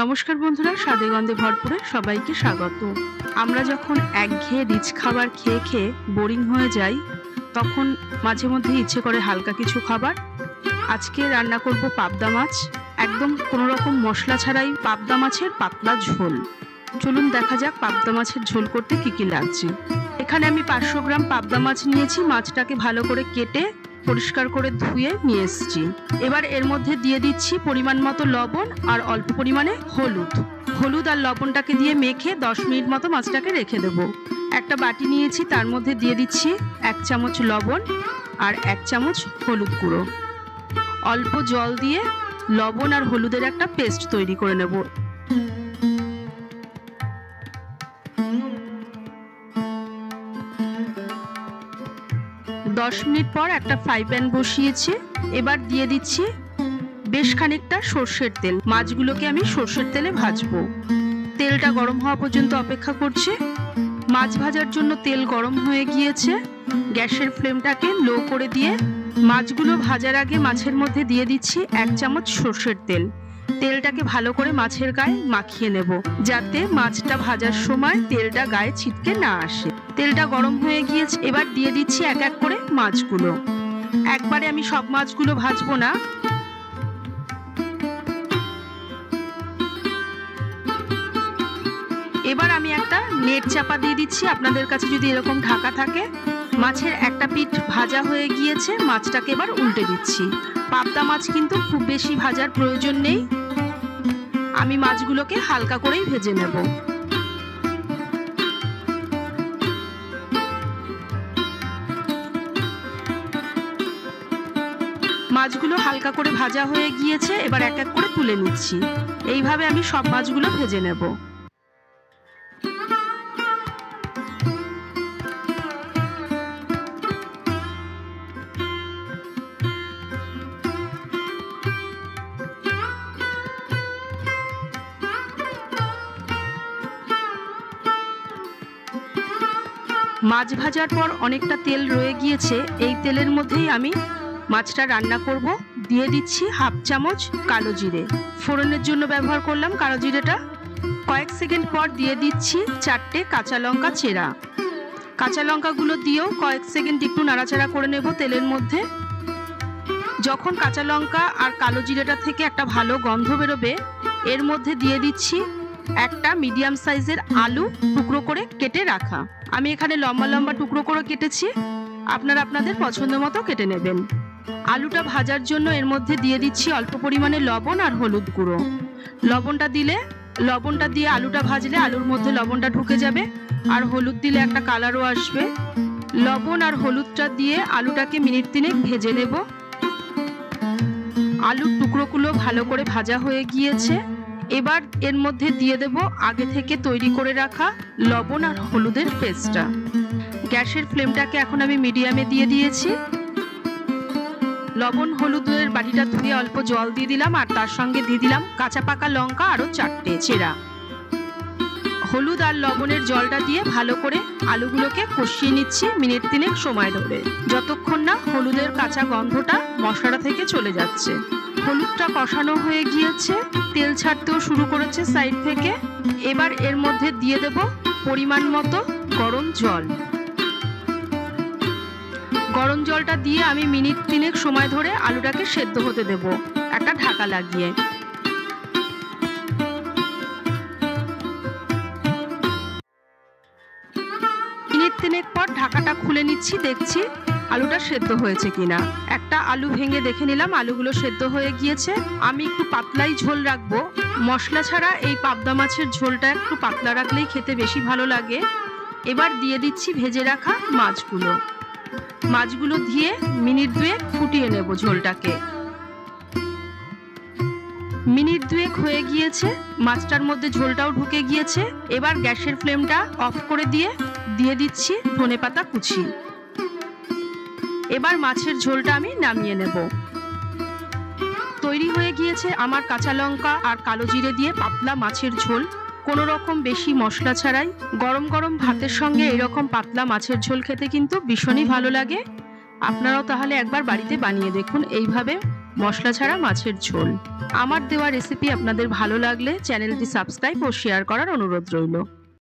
নমস্কার বন্ধুরা, স্বাদে গন্ধে ভরপুরে সবাইকে স্বাগত। আমরা যখন একঘেয়ে রিচ খাবার খেয়ে খেয়ে বোরিং হয়ে যাই, তখন মাঝে মধ্যে ইচ্ছে করে হালকা কিছু খাবার। আজকে রান্না করব পাবদা মাছ, একদম কোনো রকম মশলা ছাড়াই পাবদা মাছের পাতলা ঝোল। চলুন দেখা যাক পাবদা মাছের ঝোল করতে কি কি লাগছে। এখানে আমি 500 গ্রাম পাবদা মাছ নিয়েছি। মাছটাকে ভালো করে কেটে পরিষ্কার করে ধুয়ে নিয়ে এসেছি। এবার এর মধ্যে দিয়ে দিচ্ছি পরিমাণ মতো লবণ আর অল্প পরিমাণে হলুদ আর লবণটাকে দিয়ে মেখে 10 মিনিট মতো মাছটাকে রেখে দেবো। একটা বাটি নিয়েছি, তার মধ্যে দিয়ে দিচ্ছি 1 চামচ লবণ আর 1 চামচ হলুদ গুঁড়ো। অল্প জল দিয়ে লবণ আর হলুদের একটা পেস্ট তৈরি করে নেব। দশ মিনিট পর একটা ফ্রাই প্যান বসিয়েছি। এবার দিয়ে দিচ্ছি বেশ খানিকটা সর্ষের তেল। মাছগুলোকে আমি সর্ষের তেলে ভাজবো। তেলটা গরম হওয়া পর্যন্ত অপেক্ষা করছি। মাছ ভাজার জন্য তেল গরম হয়ে গিয়েছে। গ্যাসের ফ্লেমটাকে লো করে দিয়ে মাছগুলো ভাজার আগে মাছের মধ্যে দিয়ে দিচ্ছি 1 চামচ সর্ষের তেল। তেলটাকে ভালো করে মাছের গায়ে মাখিয়ে নেব, যাতে মাছটা ভাজার সময় তেলটা গায়ে ছিটকে না আসে। তেলটা গরম হয়ে গিয়েছে। এবার দিয়ে দিচ্ছি এক এক করে মাছগুলো। একবারে আমি সব মাছগুলো ভাজবো না। এবার আমি একটা নেট চাপা দিয়ে দিচ্ছি। আপনাদের কাছে যদি এরকম ঢাকা থাকে। মাছের একটা পিঠ ভাজা হয়ে গিয়েছে, মাছটাকে এবার উল্টে দিচ্ছি। পাবদা মাছ কিন্তু খুব বেশি ভাজার প্রয়োজন নেই। আমি মাছগুলোকে হালকা করেই ভেজে নেব। মাছগুলো হালকা করে ভাজা হয়ে গিয়েছে। এবার এক এক করে তুলে নিচ্ছি। এইভাবে আমি সব মাছগুলো ভেজে নেব। মাছ ভাজার পর অনেকটা তেল রয়ে গিয়েছে। এই তেলের মধ্যেই আমি মাছটা রান্না করব। দিয়ে দিচ্ছি 1/2 চামচ কালো জিরে। ফোড়নের জন্য ব্যবহার করলাম কালো জিরেটা। কয়েক সেকেন্ড পর দিয়ে দিচ্ছি 4টে কাঁচা লঙ্কা চেরা। কাঁচা লঙ্কাগুলো দিয়েও কয়েক সেকেন্ড একটু নাড়াচাড়া করে নেব তেলের মধ্যে। যখন কাঁচা লঙ্কা আর কালো জিরেটা থেকে একটা ভালো গন্ধ বেরোবে, এর মধ্যে দিয়ে দিচ্ছি একটা মিডিয়াম সাইজের আলু টুকরো করে কেটে রাখা। আমি এখানে লম্বা লম্বা টুকরো করে কেটেছি, আপনারা আপনাদের পছন্দ মতো কেটে নেবেন। আলুটা ভাজার জন্য এর মধ্যে দিয়ে দিচ্ছি অল্প পরিমাণে লবণ আর হলুদ গুঁড়ো। লবণটা দিয়ে আলুটা ভাজলে আলুর মধ্যে লবণটা ঢুকে যাবে, আর হলুদ দিলে একটা কালারও আসবে। লবণ আর হলুদটা দিয়ে আলুটাকে মিনিট 3 ভেজে নেব। আলুর টুকরোগুলো ভালো করে ভাজা হয়ে গিয়েছে। এবার এর মধ্যে দিয়ে দেব আগে থেকে তৈরি করে রাখা লবণ আর হলুদের পেস্টটা। গ্যাসের ফ্লেমটাকে এখন আমি মিডিয়ামে দিয়ে দিয়েছি। লবণ হলুদের বাটিটা ধুয়ে অল্প জল দিয়ে দিলাম, আর তার সঙ্গে দিয়ে দিলাম কাঁচা পাকা লঙ্কা আরো 4টে চেরা। হলুদ আর লবণের জলটা দিয়ে ভালো করে আলুগুলোকে কষিয়ে নিচ্ছি মিনিট 3 সময় ধরে, যতক্ষণ না হলুদের কাঁচা গন্ধটা মশলাটা থেকে চলে যাচ্ছে। হলুদটা কষানো হয়ে গিয়েছে, তেল ছাড়তেও শুরু করেছে সাইড থেকে। এবার এর মধ্যে দিয়ে দেব পরিমাণ মতো গরম জল। গরম জলটা দিয়ে আমি মিনিট 3 সময় ধরে আলুটাকে সেদ্ধ হতে দেব একটা ঢাকা লাগিয়ে। মিনিট 3 পর ঢাকাটা খুলে নিচ্ছি, দেখছি আলুটা সেদ্ধ হয়েছে কিনা। একটা আলু ভেঙে দেখে নিলাম, আলুগুলো সেদ্ধ হয়ে গিয়েছে। আমি একটু পাতলাই ঝোল রাখবো। মশলা ছাড়া এই পাবদা মাছের ঝোলটা একটু পাতলা রাখলেই খেতে বেশি ভালো লাগে। এবার দিয়ে দিচ্ছি ভেজে রাখা মাছগুলো দিয়ে মিনিট 2 ফুটিয়ে নেব ঝোলটাকে। মিনিট 2 হয়ে গিয়েছে, মাছটার মধ্যে ঝোলটাও ঢুকে গিয়েছে। এবার গ্যাসের ফ্লেমটা অফ করে দিয়ে দিচ্ছি ধনেপাতা কুচি। এবার মাছের ঝোলটা আমি নামিয়ে নেব। তৈরি হয়ে গিয়েছে আমার কাঁচা লঙ্কা আর কালো জিরে দিয়ে পাতলা মাছের ঝোল। কোনো রকম বেশি মশলা ছাড়াই গরম গরম ভাতের সঙ্গে এরকম পাতলা মাছের ঝোল খেতে কিন্তু ভীষণই ভালো লাগে। আপনারাও তাহলে একবার বাড়িতে বানিয়ে দেখুন এইভাবে। মশলা ছাড়া মাছের ঝোল। আমার দেওয়া রেসিপি আপনাদের ভালো লাগলে চ্যানেলটি সাবস্ক্রাইব ও শেয়ার করার অনুরোধ রইল।